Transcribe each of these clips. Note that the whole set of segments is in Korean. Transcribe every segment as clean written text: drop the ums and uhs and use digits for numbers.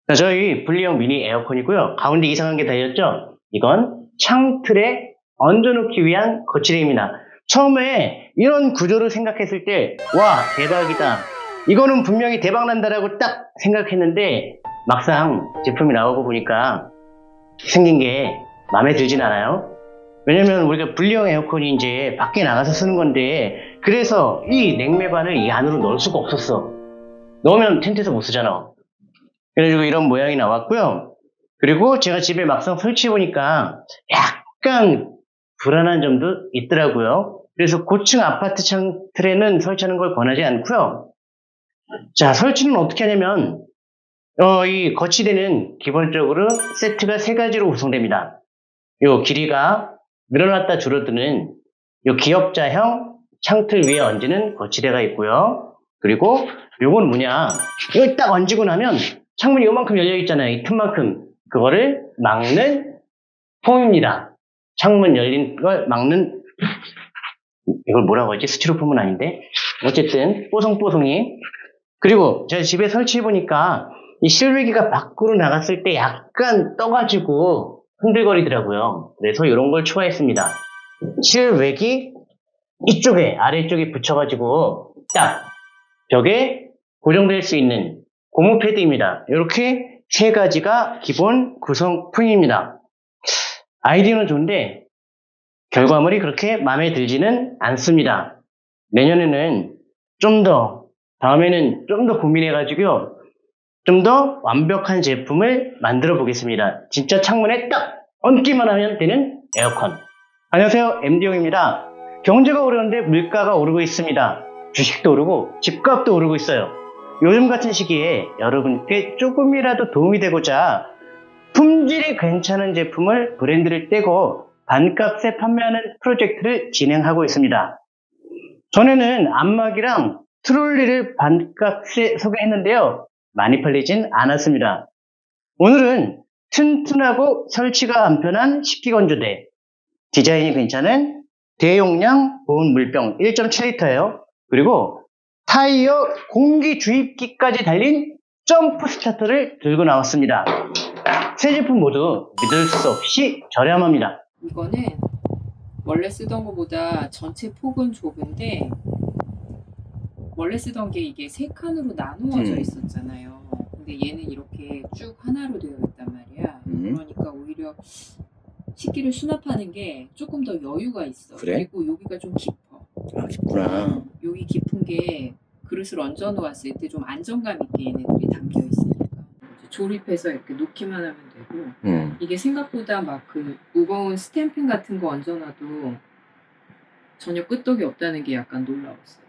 자, 저희 분리형 미니 에어컨이고요. 가운데 이상한 게 달렸죠? 이건 창틀에 얹어놓기 위한 거치대입니다. 처음에 이런 구조를 생각했을 때, 와, 대박이다. 이거는 분명히 대박난다라고 딱 생각했는데, 막상 제품이 나오고 보니까 생긴 게 마음에 들진 않아요. 왜냐면 우리가 분리형 에어컨이 이제 밖에 나가서 쓰는 건데, 그래서 이 냉매반을 이 안으로 넣을 수가 없었어. 넣으면 텐트에서 못 쓰잖아. 그래가지고 이런 모양이 나왔고요. 그리고 제가 집에 막상 설치해보니까 약간 불안한 점도 있더라고요. 그래서 고층 아파트 창틀에는 설치하는 걸 권하지 않고요. 자, 설치는 어떻게 하냐면 이 거치대는 기본적으로 세트가 세 가지로 구성됩니다. 요 길이가 늘어났다 줄어드는 요 기역자형 창틀 위에 얹는 거치대가 있고요. 그리고 요건 뭐냐, 이거 딱 얹고 나면 창문이 요만큼 열려있잖아요. 이 틈만큼. 그거를 막는 폼입니다. 창문 열린 걸 막는, 이걸 뭐라고 하지? 스티로폼은 아닌데. 어쨌든 뽀송뽀송이. 그리고 제가 집에 설치해보니까 이 실외기가 밖으로 나갔을 때 약간 떠가지고 흔들거리더라고요. 그래서 이런 걸 추가했습니다. 실외기 이쪽에 아래쪽에 붙여가지고 딱 벽에 고정될 수 있는 고무 패드입니다. 이렇게 세 가지가 기본 구성품입니다. 아이디어는 좋은데 결과물이 그렇게 마음에 들지는 않습니다. 내년에는 다음에는 좀 더 고민해가지고요. 좀 더 완벽한 제품을 만들어 보겠습니다. 진짜 창문에 딱 얹기만 하면 되는 에어컨. 안녕하세요, MD용입니다. 경제가 어려운데 물가가 오르고 있습니다. 주식도 오르고 집값도 오르고 있어요. 요즘 같은 시기에 여러분께 조금이라도 도움이 되고자 품질이 괜찮은 제품을 브랜드를 떼고 반값에 판매하는 프로젝트를 진행하고 있습니다. 전에는 안마기랑 트롤리를 반값에 소개했는데요. 많이 팔리진 않았습니다. 오늘은 튼튼하고 설치가 간편한 식기건조대, 디자인이 괜찮은 대용량 보온 물병 1.7L예요. 그리고 타이어 공기 주입기까지 달린 점프 스타터를 들고 나왔습니다. 세 제품 모두 믿을 수 없이 저렴합니다. 이거는 원래 쓰던 것보다 전체 폭은 좁은데 원래 쓰던 게 이게 세 칸으로 나누어져 있었잖아요. 근데 얘는 이렇게 쭉 하나로 되어 있단 말이야. 그러니까 오히려 식기를 수납하는 게 조금 더 여유가 있어. 그래? 그리고 여기가 좀 깊어. 아, 깊구나. 여기 깊은 게 그릇을 얹어 놓았을 때 좀 안정감 있게 얘네들이 담겨 있으니까 조립해서 이렇게 놓기만 하면 되고 이게 생각보다 막 그 무거운 스탬핑 같은 거 얹어놔도 전혀 끄떡이 없다는 게 약간 놀라웠어요.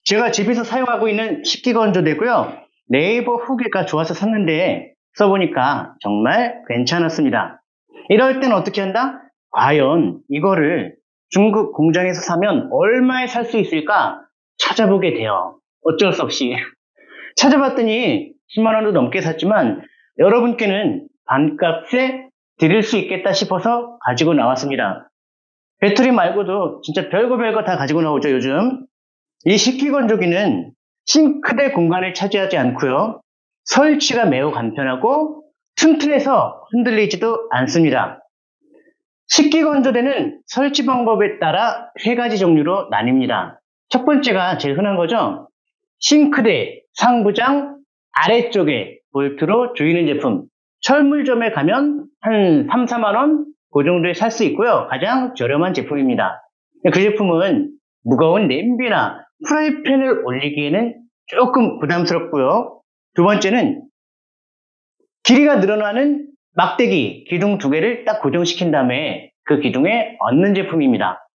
제가 집에서 사용하고 있는 식기건조대고요. 네이버 후기가 좋아서 샀는데 써보니까 정말 괜찮았습니다. 이럴 땐 어떻게 한다? 과연 이거를 중국 공장에서 사면 얼마에 살 수 있을까 찾아보게 돼요. 어쩔 수 없이 찾아봤더니 10만 원도 넘게 샀지만 여러분께는 반값에 드릴 수 있겠다 싶어서 가지고 나왔습니다. 배터리 말고도 진짜 별거 다 가지고 나오죠, 요즘. 이 식기건조기는 싱크대 공간을 차지하지 않고요. 설치가 매우 간편하고 튼튼해서 흔들리지도 않습니다. 식기건조대는 설치 방법에 따라 세 가지 종류로 나뉩니다. 첫 번째가 제일 흔한 거죠. 싱크대 상부장 아래쪽에 볼트로 조이는 제품. 철물점에 가면 한 3, 4만 원 그 정도에 살 수 있고요. 가장 저렴한 제품입니다. 그 제품은 무거운 냄비나 프라이팬을 올리기에는 조금 부담스럽고요. 두 번째는 길이가 늘어나는 막대기 기둥 두 개를 딱 고정시킨 다음에 그 기둥에 얹는 제품입니다.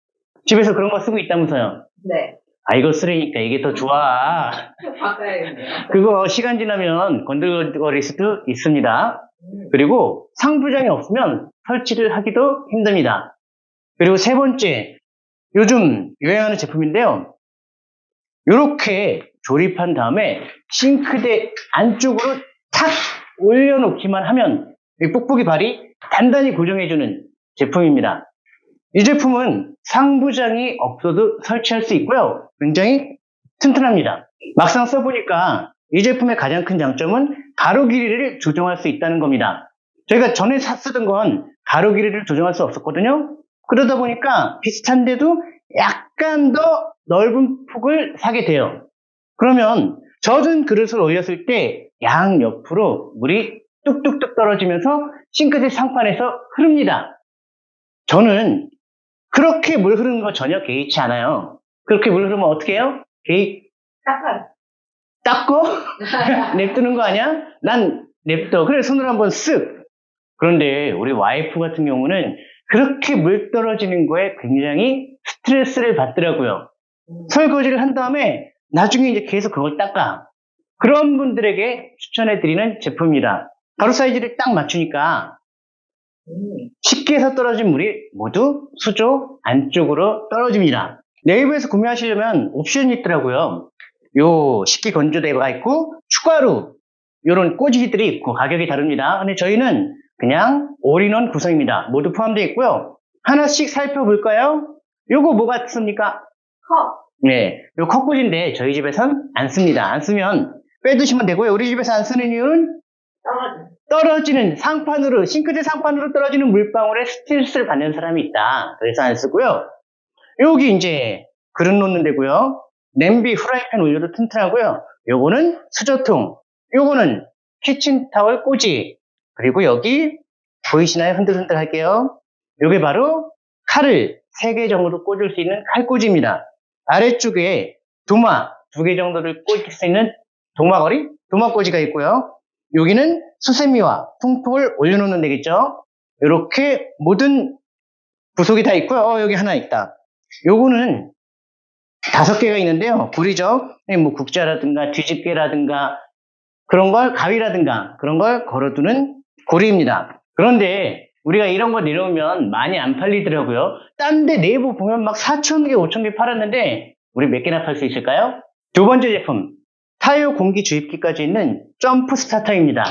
집에서 그런 거 쓰고 있다면서요? 네. 아, 이거 쓰려니까 이게 더 좋아. 바꿔야겠네요. 그거 시간 지나면 건들거릴 수도 있습니다. 그리고 상부장이 없으면 설치를 하기도 힘듭니다. 그리고 세 번째, 요즘 유행하는 제품인데요. 이렇게 조립한 다음에 싱크대 안쪽으로 탁 올려놓기만 하면 이 뽁뽁이 발이 단단히 고정해주는 제품입니다. 이 제품은 상부장이 없어도 설치할 수 있고요. 굉장히 튼튼합니다. 막상 써보니까 이 제품의 가장 큰 장점은 가로 길이를 조정할 수 있다는 겁니다. 저희가 전에 쓰던 건 가로 길이를 조정할 수 없었거든요. 그러다 보니까 비슷한데도 약간 더 넓은 폭을 사게 돼요. 그러면 젖은 그릇을 올렸을 때 양옆으로 물이 뚝뚝뚝 떨어지면서 싱크대 상판에서 흐릅니다. 저는 그렇게 물 흐르는 거 전혀 개의치 않아요. 그렇게 물 흐르면 어떻게 해요? 닦고? 냅두는 거 아니야? 난 냅둬. 그래, 손으로 한번 쓱. 그런데 우리 와이프 같은 경우는 그렇게 물 떨어지는 거에 굉장히 스트레스를 받더라고요. 설거지를 한 다음에 나중에 이제 계속 그걸 닦아. 그런 분들에게 추천해드리는 제품입니다. 가로 사이즈를 딱 맞추니까 쉽게 해서 떨어진 물이 모두 수조 안쪽으로 떨어집니다. 네이버에서 구매하시려면 옵션이 있더라고요. 요 식기 건조대가 있고 추가로 요런 꽂이기들이 있고 가격이 다릅니다. 근데 저희는 그냥 올인원 구성입니다. 모두 포함되어 있고요. 하나씩 살펴볼까요? 요거 뭐 같습니까? 컵. 네, 요 컵꽂이인데 저희 집에선 안 씁니다. 안 쓰면 빼두시면 되고요. 우리 집에서 안 쓰는 이유는 떨어지는 상판으로, 싱크대 상판으로 떨어지는 물방울에 스트레스를 받는 사람이 있다. 그래서 안 쓰고요. 여기 이제 그릇 놓는 데고요. 냄비, 후라이팬 올려도 튼튼하고요. 요거는 수저통, 요거는 키친타월 꽂이, 그리고 여기 보이시나요? 흔들흔들 할게요. 요게 바로 칼을 3개 정도 꽂을 수 있는 칼꽂이입니다. 아래쪽에 도마 2개 정도를 꽂을 수 있는 도마거리, 도마꽂이가 있고요. 여기는 수세미와 통풍을 올려놓는 데겠죠. 이렇게 모든 구석이 다 있고요. 여기 하나 있다. 요거는 5개가 있는데요. 굴이죠. 뭐 국자라든가 뒤집개라든가 그런 걸, 가위라든가 그런 걸 걸어두는 고리입니다. 그런데 우리가 이런 거 내려오면 많이 안 팔리더라고요. 딴 데 네이버 보면 막 4,000개, 5,000개 팔았는데 우리 몇 개나 팔 수 있을까요? 두 번째 제품, 타이어 공기 주입기까지 있는 점프 스타터입니다.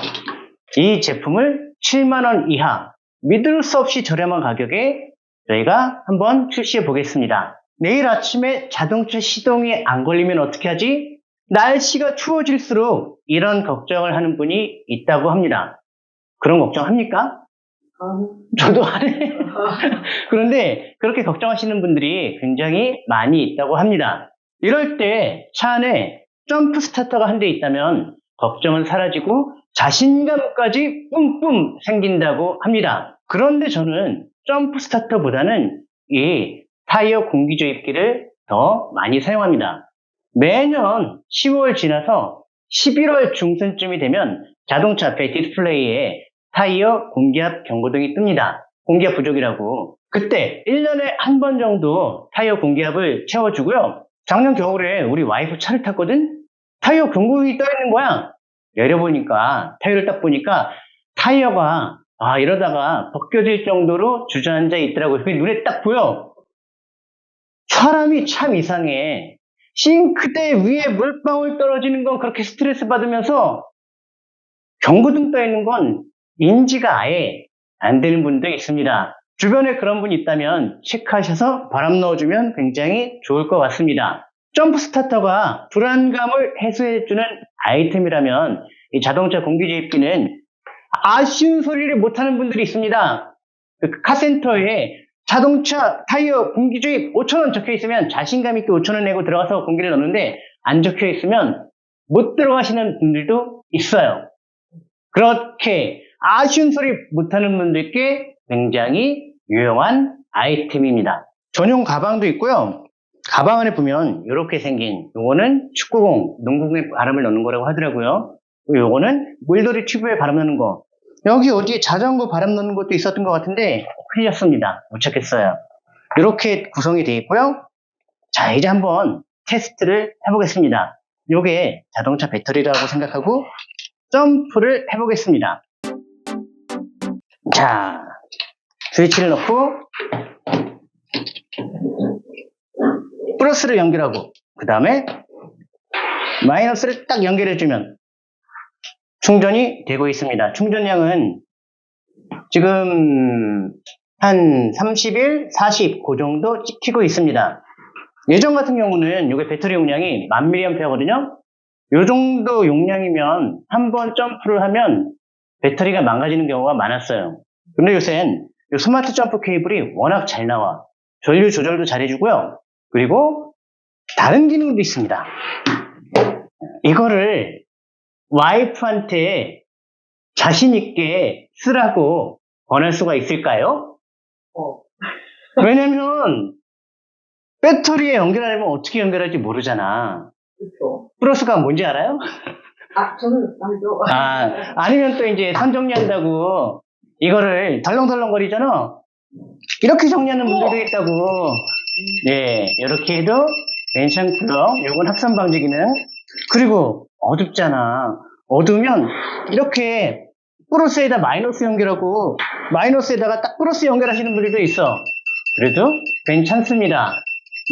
이 제품을 7만원 이하, 믿을 수 없이 저렴한 가격에 저희가 한번 출시해 보겠습니다. 내일 아침에 자동차 시동이 안 걸리면 어떻게 하지? 날씨가 추워질수록 이런 걱정을 하는 분이 있다고 합니다. 그런 걱정 합니까? 저도 안 해. 그런데 그렇게 걱정하시는 분들이 굉장히 많이 있다고 합니다. 이럴 때 차 안에 점프 스타터가 한 대 있다면 걱정은 사라지고 자신감까지 뿜뿜 생긴다고 합니다. 그런데 저는 점프 스타터보다는 이 타이어 공기주입기를 더 많이 사용합니다. 매년 10월 지나서 11월 중순쯤이 되면 자동차 앞에 디스플레이에 타이어 공기압 경고등이 뜹니다. 공기압 부족이라고. 그때 1년에 한 번 정도 타이어 공기압을 채워주고요. 작년 겨울에 우리 와이프 차를 탔거든? 타이어 경고등이 떠있는 거야. 내려보니까, 타이어를 딱 보니까 타이어가 이러다가 벗겨질 정도로 주저앉아 있더라고요. 그게 눈에 딱 보여. 사람이 참 이상해. 싱크대 위에 물방울 떨어지는 건 그렇게 스트레스 받으면서 경고등 떠 있는 건 인지가 아예 안 되는 분도 있습니다. 주변에 그런 분이 있다면 체크하셔서 바람 넣어주면 굉장히 좋을 것 같습니다. 점프 스타터가 불안감을 해소해주는 아이템이라면 이 자동차 공기주입기는 아쉬운 소리를 못하는 분들이 있습니다. 그 카센터에 자동차 타이어 공기주입 5,000원 적혀 있으면 자신감 있게 5,000원 내고 들어가서 공기를 넣는데 안 적혀 있으면 못 들어가시는 분들도 있어요. 그렇게 아쉬운 소리 못하는 분들께 굉장히 유용한 아이템입니다. 전용 가방도 있고요. 가방 안에 보면 이렇게 생긴 요거는 축구공, 농구공에 바람을 넣는 거라고 하더라고요. 요거는 물놀이 튜브에 바람 넣는 거. 여기 어디에 자전거 바람 넣는 것도 있었던 것 같은데 흘렸습니다. 못 찾겠어요. 이렇게 구성이 되어 있고요. 자, 이제 한번 테스트를 해보겠습니다. 요게 자동차 배터리라고 생각하고 점프를 해보겠습니다. 자, 스위치를 넣고 플러스를 연결하고 그 다음에 마이너스를 딱 연결해주면 충전이 되고 있습니다. 충전량은 지금 한 30일, 40, 그 정도 찍히고 있습니다. 예전 같은 경우는 이게 배터리 용량이 1000mAh거든요. 요 정도 용량이면 한 번 점프를 하면 배터리가 망가지는 경우가 많았어요. 근데 요새는 이 스마트 점프 케이블이 워낙 잘 나와. 전류 조절도 잘해주고요. 그리고 다른 기능도 있습니다. 이거를 와이프한테 자신있게 쓰라고 권할 수가 있을까요? 왜냐면 배터리에 연결하려면 어떻게 연결할지 모르잖아. 그렇죠. 플러스가 뭔지 알아요? 저는 알죠. 아니면 또 이제 선 정리한다고 이거를 덜렁덜렁거리잖아. 이렇게 정리하는 분들도 있다고. 예, 이렇게 해도 괜찮고요. 요건 합선 방지 기능. 그리고 어둡잖아. 어두우면 이렇게 플러스에다 마이너스 연결하고 마이너스에다가 딱 플러스 연결하시는 분들도 있어. 그래도 괜찮습니다.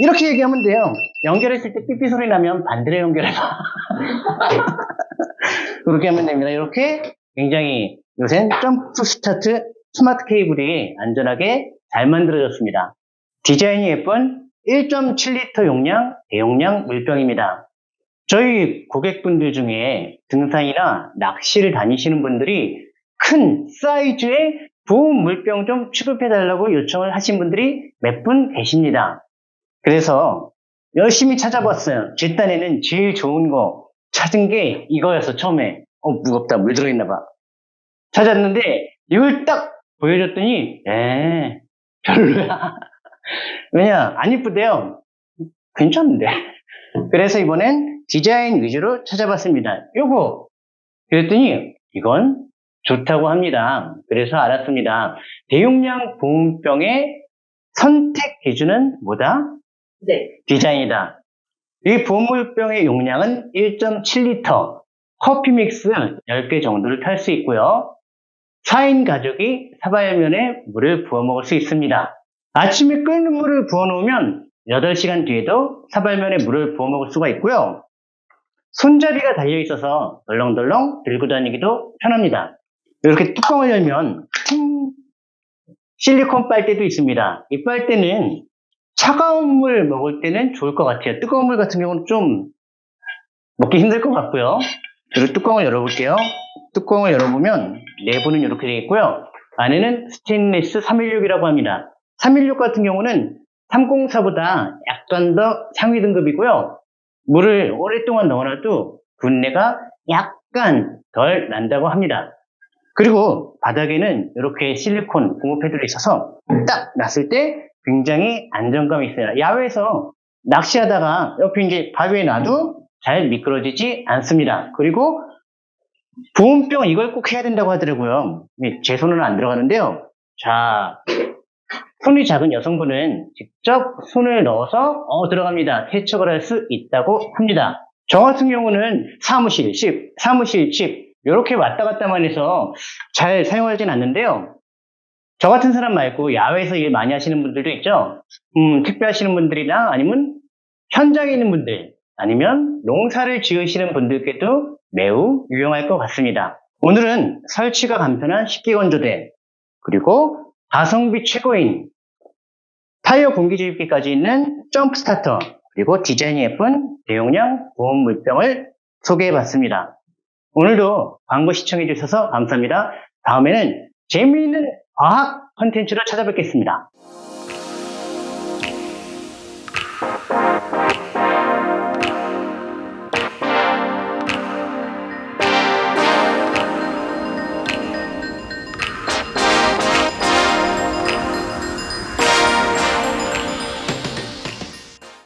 이렇게 얘기하면 돼요. 연결했을 때 삐삐 소리 나면 반대로 연결해봐. 그렇게 하면 됩니다. 이렇게 굉장히 요새는 점프 스타트 스마트 케이블이 안전하게 잘 만들어졌습니다. 디자인이 예쁜 1.7리터 용량 대용량 물병입니다. 저희 고객분들 중에 등산이나 낚시를 다니시는 분들이 큰 사이즈의 보온 물병 좀 취급해달라고 요청을 하신 분들이 몇 분 계십니다. 그래서 열심히 찾아봤어요. 제 딴에는 제일 좋은 거 찾은 게 이거였어. 처음에 무겁다, 물 들어있나 봐. 찾았는데 이걸 딱 보여줬더니 별로야. 왜냐, 안 이쁘대요. 괜찮은데. 그래서 이번엔 디자인 위주로 찾아봤습니다. 요거 그랬더니 이건 좋다고 합니다. 그래서 알았습니다. 대용량 보온병의 선택 기준은 뭐다? 네. 디자인이다. 이 보온물병의 용량은 1.7리터, 커피 믹스 10개 정도를 탈 수 있고요. 4인 가족이 사발면에 물을 부어 먹을 수 있습니다. 아침에 끓는 물을 부어 놓으면 8시간 뒤에도 사발면에 물을 부어 먹을 수가 있고요. 손잡이가 달려 있어서 덜렁덜렁 들고 다니기도 편합니다. 이렇게 뚜껑을 열면 실리콘 빨대도 있습니다. 이 빨대는 차가운 물 먹을 때는 좋을 것 같아요. 뜨거운 물 같은 경우는 좀 먹기 힘들 것 같고요. 그리고 뚜껑을 열어볼게요. 뚜껑을 열어보면 내부는 이렇게 되어 있고요. 안에는 스테인리스 316이라고 합니다. 316 같은 경우는 304보다 약간 더 상위 등급이고요. 물을 오랫동안 넣어놔도 분내가 약간 덜 난다고 합니다. 그리고 바닥에는 이렇게 실리콘 고무 패드가 있어서 딱 놨을 때 굉장히 안정감이 있어요. 야외에서 낚시하다가 옆에 이제 바위에 놔도 잘 미끄러지지 않습니다. 그리고 보온병 이걸 꼭 해야 된다고 하더라고요. 제 손은 안 들어가는데요. 자, 손이 작은 여성분은 직접 손을 넣어서 들어갑니다. 세척을 할 수 있다고 합니다. 저 같은 경우는 사무실 집 이렇게 왔다 갔다만 해서 잘 사용하진 않는데요. 저 같은 사람 말고 야외에서 일 많이 하시는 분들도 있죠. 택배하시는 분들이나 아니면 현장에 있는 분들 아니면 농사를 지으시는 분들께도 매우 유용할 것 같습니다. 오늘은 설치가 간편한 식기건조대 그리고 가성비 최고인 타이어 공기주입기까지 있는 점프 스타터 그리고 디자인이 예쁜 대용량 보온 물병을 소개해봤습니다. 오늘도 광고 시청해주셔서 감사합니다. 다음에는 재미있는 과학 컨텐츠로 찾아뵙겠습니다.